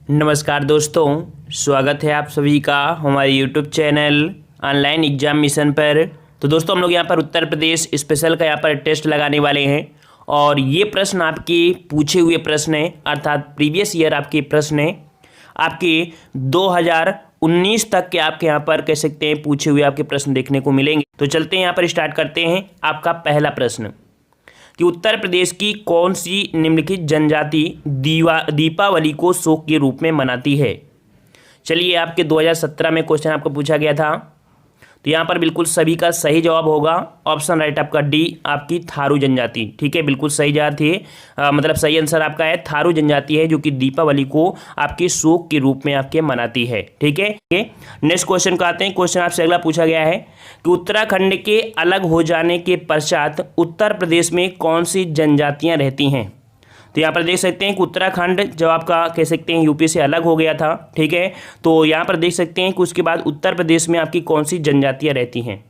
नमस्कार दोस्तों, स्वागत है आप सभी का हमारे YouTube channel online exam mission पर। तो दोस्तों हम लोग यहाँ पर उत्तर प्रदेश स्पेशल का यहाँ पर टेस्ट लगाने वाले हैं और ये प्रश्न आपके पूछे हुए प्रश्न है, अर्थात प्रीवियस ईयर आपके प्रश्न है, आपके 2019 तक के आपके यहाँ पर कह सकते हैं पूछे हुए आपके प्रश्न देखने को मिलेंगे। तो चलते हैं यहाँ पर स्टार्ट करते हैं। आपका पहला प्रश्न कि उत्तर प्रदेश की कौन सी निम्नलिखित जनजाति दीपावली को शोक के रूप में मनाती है। चलिए, आपके 2017 में क्वेश्चन आपको पूछा गया था, तो यहाँ पर बिल्कुल सभी का सही जवाब होगा ऑप्शन राइट आपका डी, आपकी थारू जनजाति। ठीक है, बिल्कुल सही जवाब है, मतलब सही आंसर आपका है थारू जनजाति है, जो कि दीपावली को आपके शोक के रूप में आपके मनाती है। ठीक है, नेक्स्ट क्वेश्चन को आते हैं। क्वेश्चन आपसे अगला पूछा गया है कि उत्तराखंड के अलग हो जाने के पश्चात उत्तर प्रदेश में कौन सी जनजातियां रहती हैं। तो यहाँ पर देख सकते हैं कि उत्तराखंड जब आपका कह सकते हैं यूपी से अलग हो गया था, ठीक है, तो यहाँ पर देख सकते हैं कि उसके बाद उत्तर प्रदेश में आपकी कौन सी जनजातियाँ रहती हैं।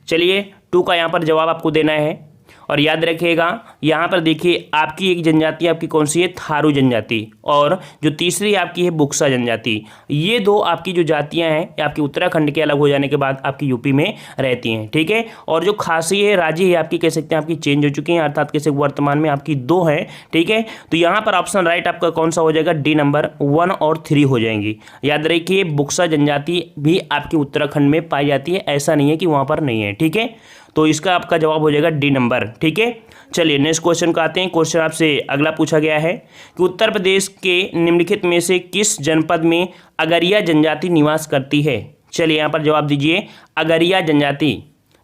चलिए, 2 का यहाँ पर जवाब आपको देना है और याद रखिएगा, यहाँ पर देखिए आपकी एक जनजाति आपकी कौन सी है, थारू जनजाति, और जो तीसरी आपकी है बुक्सा जनजाति। ये 2 आपकी जो जातियाँ हैं ये आपकी उत्तराखंड के अलग हो जाने के बाद आपकी यूपी में रहती हैं। ठीक है, और जो खासी है, राजी है, आपकी कह सकते हैं आपकी चेंज हो चुकी हैं, अर्थात कैसे वर्तमान में आपकी 2 है। ठीक है, तो यहाँ पर ऑप्शन राइट आपका कौन सा हो जाएगा, डी नंबर 1 और 3 हो जाएंगी। याद रखिए, बुक्सा जनजाति भी आपकी उत्तराखंड में पाई जाती है, ऐसा नहीं है कि वहाँ पर नहीं है। ठीक है, तो इसका आपका जवाब हो जाएगा डी नंबर। ठीक है, चलिए नेक्स्ट क्वेश्चन को आते हैं। क्वेश्चन आपसे अगला पूछा गया है कि उत्तर प्रदेश के निम्नलिखित में से किस जनपद में अगरिया जनजाति निवास करती है। चलिए यहाँ पर जवाब दीजिए, अगरिया जनजाति।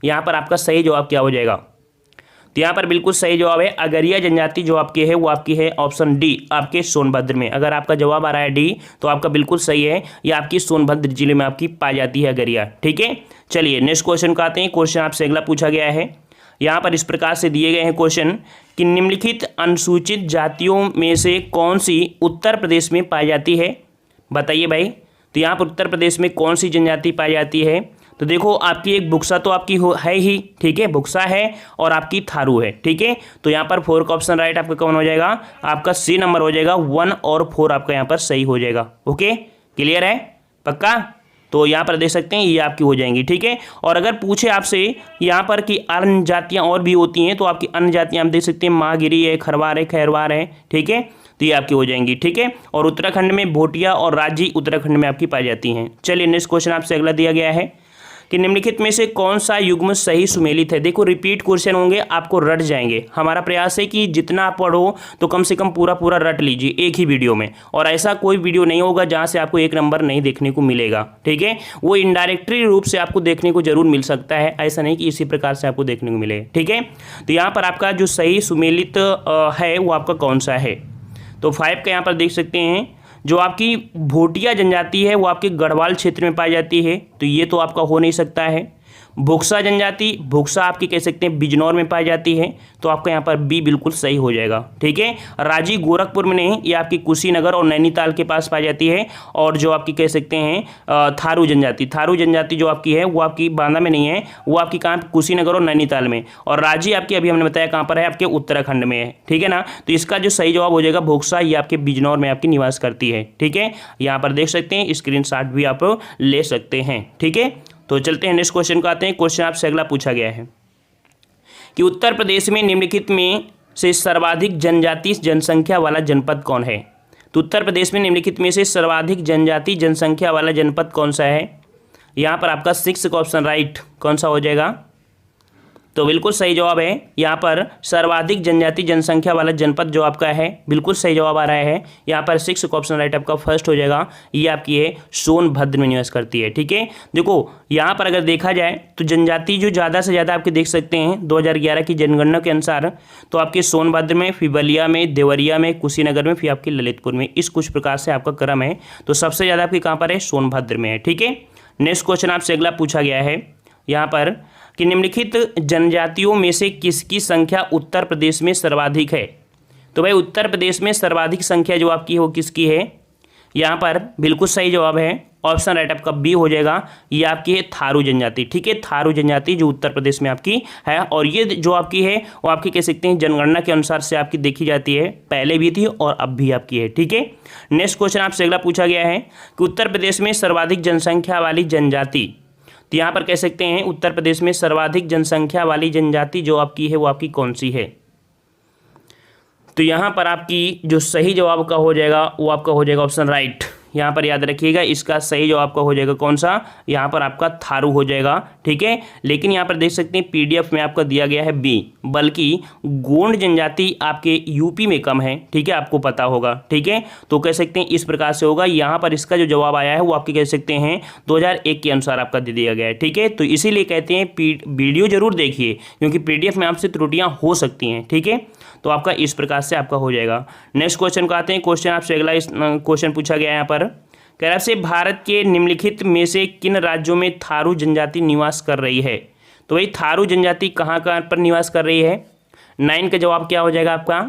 यहाँ पर आपका सही जवाब क्या हो जाएगा, तो यहाँ पर बिल्कुल सही जवाब है अगरिया जनजाति। जो आपकी है वो आपकी है ऑप्शन डी, आपके सोनभद्र में। अगर आपका जवाब आ रहा है डी तो आपका बिल्कुल सही है, ये आपकी सोनभद्र जिले में आपकी पाई जाती है अगरिया। ठीक है, चलिए नेक्स्ट क्वेश्चन को आते हैं। क्वेश्चन आपसे अगला पूछा गया है, यहाँ पर इस प्रकार से दिए गए हैं क्वेश्चन कि निम्नलिखित अनुसूचित जातियों में से कौन सी उत्तर प्रदेश में पाई जाती है। बताइए भाई, तो यहाँ पर उत्तर प्रदेश में कौन सी जनजाति पाई जाती है। तो देखो, आपकी एक बुक्सा तो आपकी है ही, ठीक है, बुक्सा है और आपकी थारू है। ठीक है, तो यहाँ पर 4 का ऑप्शन राइट आपका कौन हो जाएगा, आपका सी नंबर हो जाएगा। 1 और 4 आपका यहाँ पर सही हो जाएगा। ओके, क्लियर है, पक्का। तो यहाँ पर देख सकते हैं ये आपकी हो जाएंगी। ठीक है, और अगर पूछे आपसे यहाँ पर कि अन्य जातियाँ और भी होती हैं, तो आपकी अन्य जातियाँ आप देख सकते हैं महागिरी है, खरवार है, खैरवार है। ठीक है, तो ये आपकी हो जाएंगी। ठीक है, और उत्तराखंड में भोटिया और राजी उत्तराखंड में आपकी पाई जाती हैं। चलिए नेक्स्ट क्वेश्चन आपसे अगला दिया गया है कि निम्नलिखित में से कौन सा युग्म सही सुमेलित है। देखो, रिपीट क्वेश्चन होंगे, आपको रट जाएंगे। हमारा प्रयास है कि जितना आप पढ़ो तो कम से कम पूरा रट लीजिए एक ही वीडियो में, और ऐसा कोई वीडियो नहीं होगा जहां से आपको 1 नंबर नहीं देखने को मिलेगा। ठीक है, वो इनडायरेक्टली रूप से आपको देखने को जरूर मिल सकता है, ऐसा नहीं कि इसी प्रकार से आपको देखने को मिलेगा। ठीक है, तो यहाँ पर आपका जो सही सुमेलित है वो आपका कौन सा है, तो 5 का यहाँ पर देख सकते हैं जो आपकी भोटिया जनजाति है वो आपके गढ़वाल क्षेत्र में पाई जाती है, तो ये तो आपका हो नहीं सकता है। भुक्सा जनजाति, भुक्सा आपकी कह सकते हैं बिजनौर में पाई जाती है, तो आपका यहाँ पर बी बिल्कुल सही हो जाएगा। ठीक है, राजी गोरखपुर में नहीं, ये आपकी कुशीनगर और नैनीताल के पास पाई जाती है। और जो आपकी कह सकते हैं थारू जनजाति, थारू जनजाति जो आपकी है वो आपकी बांदा में नहीं है, वो आपकी कहाँ, कुशीनगर और नैनीताल में। और राजी आपकी अभी हमने बताया कहाँ पर है, आपके उत्तराखंड में है। ठीक है ना, तो इसका जो सही जवाब हो जाएगा भुक्सा, ये आपके बिजनौर में आपकी निवास करती है। ठीक है, यहाँ पर देख सकते हैं, स्क्रीनशॉट भी आप ले सकते हैं। ठीक है, तो चलते हैं नेक्स्ट क्वेश्चन को आते हैं। क्वेश्चन आपसे अगला पूछा गया है कि उत्तर प्रदेश में निम्नलिखित में से सर्वाधिक जनजाति जनसंख्या वाला जनपद कौन है। तो उत्तर प्रदेश में निम्नलिखित में से सर्वाधिक जनजाति जनसंख्या वाला जनपद कौन सा है। यहाँ पर आपका 6 का ऑप्शन राइट कौन सा हो जाएगा, तो बिल्कुल सही जवाब है यहाँ पर सर्वाधिक जनजाति जनसंख्या वाला जनपद जो आपका है, बिल्कुल सही जवाब आ रहा है। यहाँ पर 6 का ऑप्शन राइट आपका फर्स्ट हो जाएगा, ये आपकी है सोनभद्र में निवास करती है। ठीक है, देखो यहाँ पर अगर देखा जाए तो जनजाति जो ज़्यादा से ज़्यादा आपके देख सकते हैं 2011 की जनगणना के अनुसार, तो आपके सोनभद्र में, फिर बलिया में, देवरिया में, कुशीनगर में, फिर आपके ललितपुर में, इस कुछ प्रकार से आपका क्रम है। तो सबसे ज़्यादा आपकी कहाँ पर है, सोनभद्र में है। ठीक है, नेक्स्ट क्वेश्चन आपसे अगला पूछा गया है यहाँ पर कि निम्नलिखित जनजातियों में से किसकी संख्या उत्तर प्रदेश में सर्वाधिक है। तो भाई उत्तर प्रदेश में सर्वाधिक संख्या जो आपकी है वो किसकी है, यहाँ पर बिल्कुल सही जवाब है ऑप्शन राइट आपका बी हो जाएगा। ये आपकी है थारू जनजाति, ठीक है, थारू जनजाति जो उत्तर प्रदेश में आपकी है। और ये जो आपकी है वो आपकी कह सकते हैं जनगणना के अनुसार से आपकी देखी जाती है, पहले भी थी और अब भी आपकी है, ठीक है। नेक्स्ट क्वेश्चन आपसे अगला पूछा गया है कि उत्तर प्रदेश में सर्वाधिक जनसंख्या वाली जनजाति, तो यहाँ पर कह सकते हैं उत्तर प्रदेश में सर्वाधिक जनसंख्या वाली जनजाति जो आपकी है वो आपकी कौन सी है। तो यहाँ पर आपकी जो सही जवाब का हो जाएगा वो आपका हो जाएगा ऑप्शन राइट। यहाँ पर याद रखिएगा इसका सही जवाब आपका हो जाएगा कौन सा, यहाँ पर आपका थारू हो जाएगा, ठीक है। लेकिन यहाँ पर देख सकते हैं पीडीएफ में आपका दिया गया है बी, बल्कि गोंड जनजाति आपके यूपी में कम है, ठीक है, आपको पता होगा, ठीक है। तो कह सकते हैं इस प्रकार से होगा। यहाँ पर इसका जो जवाब आया है वो आपके कह सकते हैं 2001 के अनुसार आपका दे दिया गया है, ठीक है। तो इसीलिए कहते हैं वीडियो जरूर देखिए क्योंकि पीडीएफ में आपसे त्रुटियाँ हो सकती हैं, ठीक है। तो आपका इस प्रकार से आपका हो जाएगा। नेक्स्ट क्वेश्चन को आते हैं। क्वेश्चन आपसे अगला क्वेश्चन पूछा गया है यहाँ पर, कह रहा है भारत के निम्नलिखित में से किन राज्यों में थारू जनजाति निवास कर रही है। तो भाई थारू जनजाति कहाँ पर निवास कर रही है, 9 का जवाब क्या हो जाएगा आपका।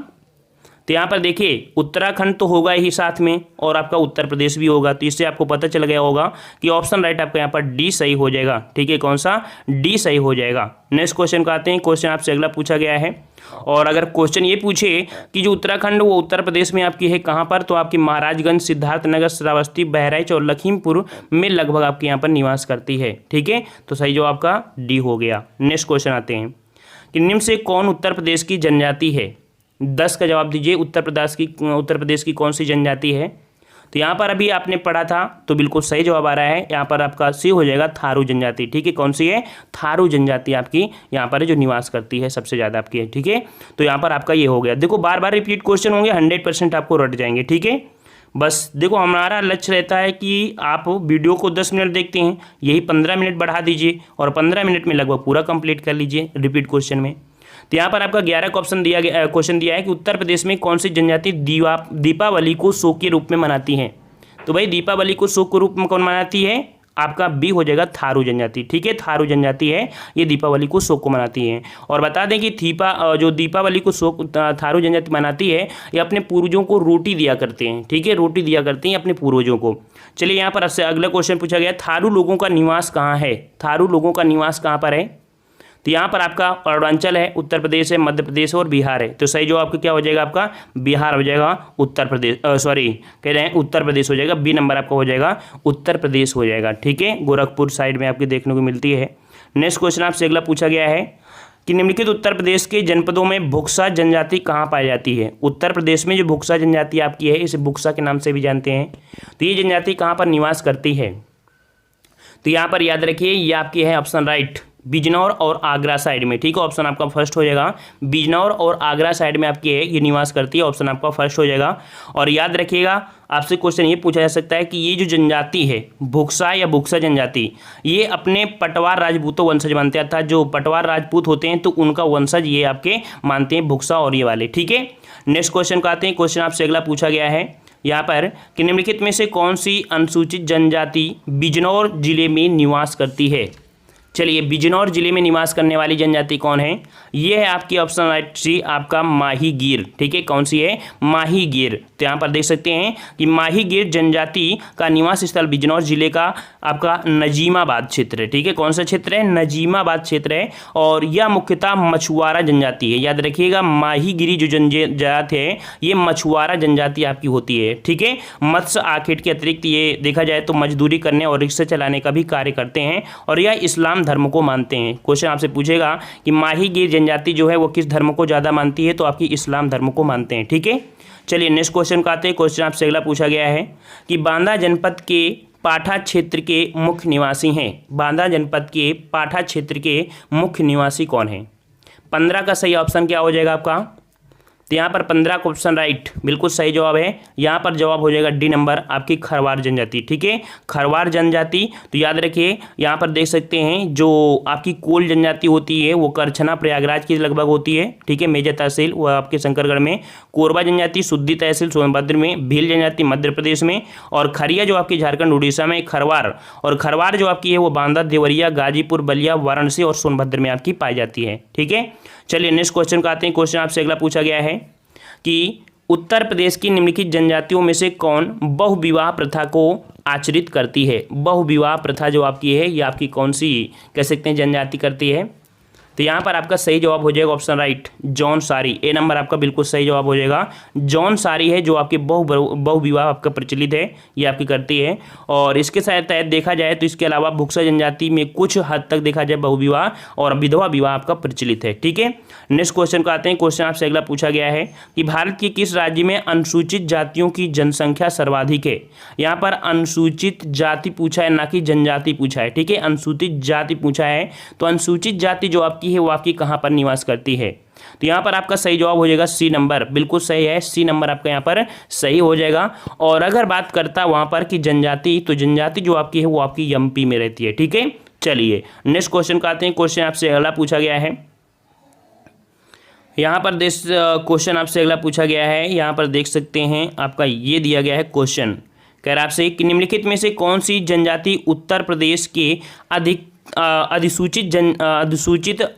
तो यहाँ पर देखिए उत्तराखंड तो होगा ही साथ में और आपका उत्तर प्रदेश भी होगा, तो इससे आपको पता चल गया होगा कि ऑप्शन राइट आपका यहाँ पर डी सही हो जाएगा, ठीक है, कौन सा, डी सही हो जाएगा। नेक्स्ट क्वेश्चन को आते हैं। क्वेश्चन आपसे अगला पूछा गया है और अगर क्वेश्चन ये पूछे कि जो उत्तराखंड वो उत्तर प्रदेश में आपकी है कहाँ पर, तो आपकी महाराजगंज, सिद्धार्थनगर, श्रावस्ती, बहराइच और लखीमपुर में लगभग आपके यहाँ पर निवास करती है, ठीक है। तो सही जवाब आपका डी हो गया। नेक्स्ट क्वेश्चन आते हैं कि निम्न से कौन उत्तर प्रदेश की जनजाति है। 10 का जवाब दीजिए, उत्तर प्रदेश की कौन सी जनजाति है। तो यहाँ पर अभी आपने पढ़ा था तो बिल्कुल सही जवाब आ रहा है, यहाँ पर आपका सी हो जाएगा थारू जनजाति, ठीक है, कौन सी है, थारू जनजाति आपकी यहाँ पर जो निवास करती है सबसे ज़्यादा आपकी है, ठीक है। तो यहाँ पर आपका ये हो गया। देखो बार बार रिपीट क्वेश्चन होंगे, 100% आपको रट जाएंगे, ठीक है। बस देखो हमारा लक्ष्य रहता है कि आप वीडियो को 10 मिनट देखते हैं, यही 15 मिनट बढ़ा दीजिए और 15 मिनट में लगभग पूरा कंप्लीट कर लीजिए रिपीट क्वेश्चन में। तो यहाँ पर आपका 11 का ऑप्शन दिया गया, क्वेश्चन दिया है कि उत्तर प्रदेश में कौन सी जनजाति दीपावली को शोक के रूप में मनाती है। तो भाई दीपावली को शोक के रूप में कौन मनाती है, आपका बी हो जाएगा थारू जनजाति, ठीक है, थारू जनजाति है ये दीपावली को शोक को मनाती है। और बता दें कि जो दीपावली को शोक थारू जनजाति मनाती है ये अपने पूर्वजों को रोटी दिया करते हैं, ठीक है, रोटी दिया करते हैं अपने पूर्वजों को। चलिए यहाँ पर आपसे अगला क्वेश्चन पूछा गया, थारू लोगों का निवास कहाँ है, थारू लोगों का निवास कहाँ पर है। तो यहाँ पर आपका अरुणाचल है, उत्तर प्रदेश है, मध्य प्रदेश और बिहार है। तो सही जवाब आपका क्या हो जाएगा, आपका बिहार हो जाएगा, उत्तर प्रदेश कह रहे हैं उत्तर प्रदेश हो जाएगा, बी नंबर आपका हो जाएगा उत्तर प्रदेश हो जाएगा, ठीक है, गोरखपुर साइड में आपके देखने को मिलती है। नेक्स्ट क्वेश्चन आपसे अगला पूछा गया है कि निम्नलिखित उत्तर प्रदेश के जनपदों में भुक्सा जनजाति कहाँ पाई जाती है। उत्तर प्रदेश में जो भुक्सा जनजाति आपकी है इसे भुक्सा के नाम से भी जानते हैं। तो ये जनजाति कहाँ पर निवास करती है। तो यहाँ पर याद रखिए ये आपकी है ऑप्शन राइट, बिजनौर और आगरा साइड में, ठीक है, ऑप्शन आपका फर्स्ट हो जाएगा, बिजनौर और आगरा साइड में आपकी है ये निवास करती है, ऑप्शन आपका फर्स्ट हो जाएगा। और याद रखिएगा आपसे क्वेश्चन ये पूछा जा सकता है कि ये जो जनजाति है भुक्सा या भुक्सा जनजाति ये अपने पटवार राजपूतों वंशज मानते हैं, अर्थात जो पटवार राजपूत होते हैं तो उनका वंशज ये आपके मानते हैं भुक्सा और ये वाले, ठीक है। नेक्स्ट क्वेश्चन को आते हैं। क्वेश्चन आपसे अगला पूछा गया है यहाँ पर कि निम्नलिखित में से कौन सी अनुसूचित जनजाति बिजनौर जिले में निवास करती है। चलिए बिजनौर जिले में निवास करने वाली जनजाति कौन है, ये है आपकी ऑप्शन राइट सी आपका माही गिर, ठीक है, कौन सी है, माही गिर। तो यहाँ पर देख सकते हैं कि माही गिर जनजाति का निवास स्थल बिजनौर जिले का आपका नजीमाबाद क्षेत्र है, ठीक है, कौन सा क्षेत्र है, नजीमाबाद क्षेत्र है। और यह मुख्यतः मछुआरा जनजाति है, याद रखिएगा माही गिरी जो जनजाति है ये मछुआरा जनजाति आपकी होती है, ठीक है। मत्स्य आखेट के अतिरिक्त ये देखा जाए तो मजदूरी करने और रिक्शा चलाने का भी कार्य करते हैं और यह इस्लाम धर्म को मानते हैं। क्वेश्चन आपसे पूछेगा कि माही गिर जनजाति जो है वो किस धर्म को ज़्यादा मानती है, तो आपकी इस्लाम धर्म को मानते हैं, ठीक है। चलिए नेक्स्ट क्वेश्चन को आते हैं। क्वेश्चन आपसे अगला पूछा गया है कि बांदा जनपद के पाठा क्षेत्र के मुख्य निवासी हैं, बांदा जनपद के पाठा क्षेत्र के मुख्य निवासी कौन है। 15 का सही ऑप्शन क्या हो जाएगा आपका, तो यहाँ पर 15 का ऑप्शन राइट बिल्कुल सही जवाब है। यहाँ पर जवाब हो जाएगा डी नंबर आपकी खरवार जनजाति, ठीक है, खरवार जनजाति। तो याद रखिए यहाँ पर देख सकते हैं जो आपकी कोल जनजाति होती है वो करछना प्रयागराज की लगभग होती है, ठीक है, मेजर तहसील वो आपके शंकरगढ़ में, कोरबा जनजाति शुद्धि तहसील सोनभद्र में, भील जनजाति मध्य प्रदेश में, और खरिया जो आपकी झारखंड उड़ीसा में, खरवार और खरवार जो आपकी है वो बांदा, देवरिया, गाजीपुर, बलिया, वाराणसी और सोनभद्र में आपकी पाई जाती है, ठीक है। चलिए नेक्स्ट क्वेश्चन का आते हैं। क्वेश्चन आपसे अगला पूछा गया है कि उत्तर प्रदेश की निम्नलिखित जनजातियों में से कौन बहुविवाह प्रथा को आचरित करती है? बहुविवाह प्रथा जो आपकी है ये आपकी कौन सी कह सकते हैं जनजाति करती है? तो यहाँ पर आपका सही जवाब हो जाएगा ऑप्शन राइट जौनसारी। ए नंबर आपका बिल्कुल सही जवाब हो जाएगा। जौनसारी है जो आपकी बहुविवाह आपका प्रचलित है, ये आपकी करती है। और इसके तहत देखा जाए तो इसके अलावा बुक्सा जनजाति में कुछ हद तक देखा जाए बहुविवाह और विधवा विवाह आपका प्रचलित है। ठीक है, नेक्स्ट क्वेश्चन को आते हैं। क्वेश्चन आपसे अगला पूछा गया है कि भारत के किस राज्य में अनुसूचित जातियों की जनसंख्या सर्वाधिक है? यहाँ पर अनुसूचित जाति पूछा है, ना कि जनजाति पूछा है। ठीक है, अनुसूचित जाति पूछा है, तो अनुसूचित जाति जो आपकी है वो आपकी कहाँ पर निवास करती है? तो यहाँ पर आपका सही जवाब हो जाएगा सी नंबर, बिल्कुल सही है। सी नंबर आपका यहाँ पर सही हो जाएगा। और अगर बात करता वहाँ पर कि जनजाति, तो जनजाति जो आपकी है वो आपकी एमपी में रहती है। ठीक है, चलिए नेक्स्ट क्वेश्चन का आते हैं। क्वेश्चन आपसे अगला पूछा गया है, यहाँ पर क्वेश्चन आपसे अगला पूछा गया है। यहाँ पर देख सकते हैं आपका ये दिया गया है क्वेश्चन, कह रहा है आपसे कि निम्नलिखित में से कौन सी जनजाति उत्तर प्रदेश के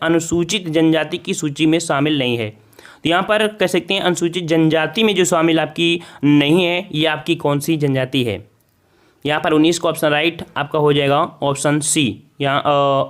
अनुसूचित जनजाति की सूची में शामिल नहीं है? तो यहाँ पर कह सकते हैं अनुसूचित जनजाति में जो शामिल आपकी नहीं है, ये आपकी कौन सी जनजाति है? यहाँ पर 19 का ऑप्शन राइट आपका हो जाएगा ऑप्शन सी। यहाँ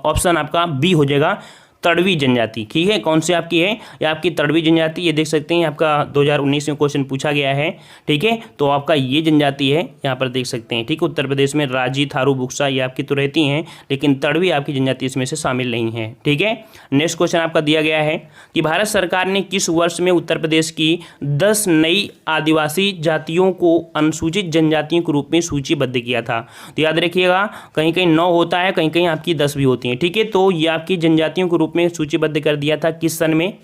ऑप्शन आपका बी हो जाएगा तड़वी जनजाति। ठीक है, कौन सी आपकी है? ये आपकी तड़वी जनजाति। ये देख सकते हैं आपका 2019 में क्वेश्चन पूछा गया है। ठीक है, तो आपका ये जनजाति है, यहाँ पर देख सकते हैं। ठीक है, उत्तर प्रदेश में राजी, थारू, बुक्सा ये आपकी तो रहती हैं, लेकिन तड़वी आपकी जनजाति इसमें से शामिल नहीं है। ठीक है, नेक्स्ट क्वेश्चन आपका दिया गया है कि भारत सरकार ने किस वर्ष में उत्तर प्रदेश की 10 नई आदिवासी जातियों को अनुसूचित जनजातियों के रूप में सूचीबद्ध किया था? तो याद रखिएगा, कहीं कहीं 9 होता है, कहीं कहीं आपकी 10 भी होती हैं। ठीक है, तो ये आपकी जनजातियों के रूप में सूचीबद्ध कर दिया था किस सन में?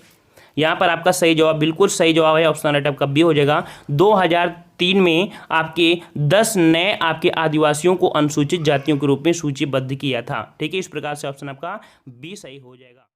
यहाँ पर आपका सही जवाब, बिल्कुल सही जवाब है ऑप्शन राइट आपका बी हो जाएगा। 2003 में आपके 10 नए आपके आदिवासियों को अनुसूचित जातियों के रूप में सूचीबद्ध किया था। ठीक है, इस प्रकार से ऑप्शन आपका बी सही हो जाएगा।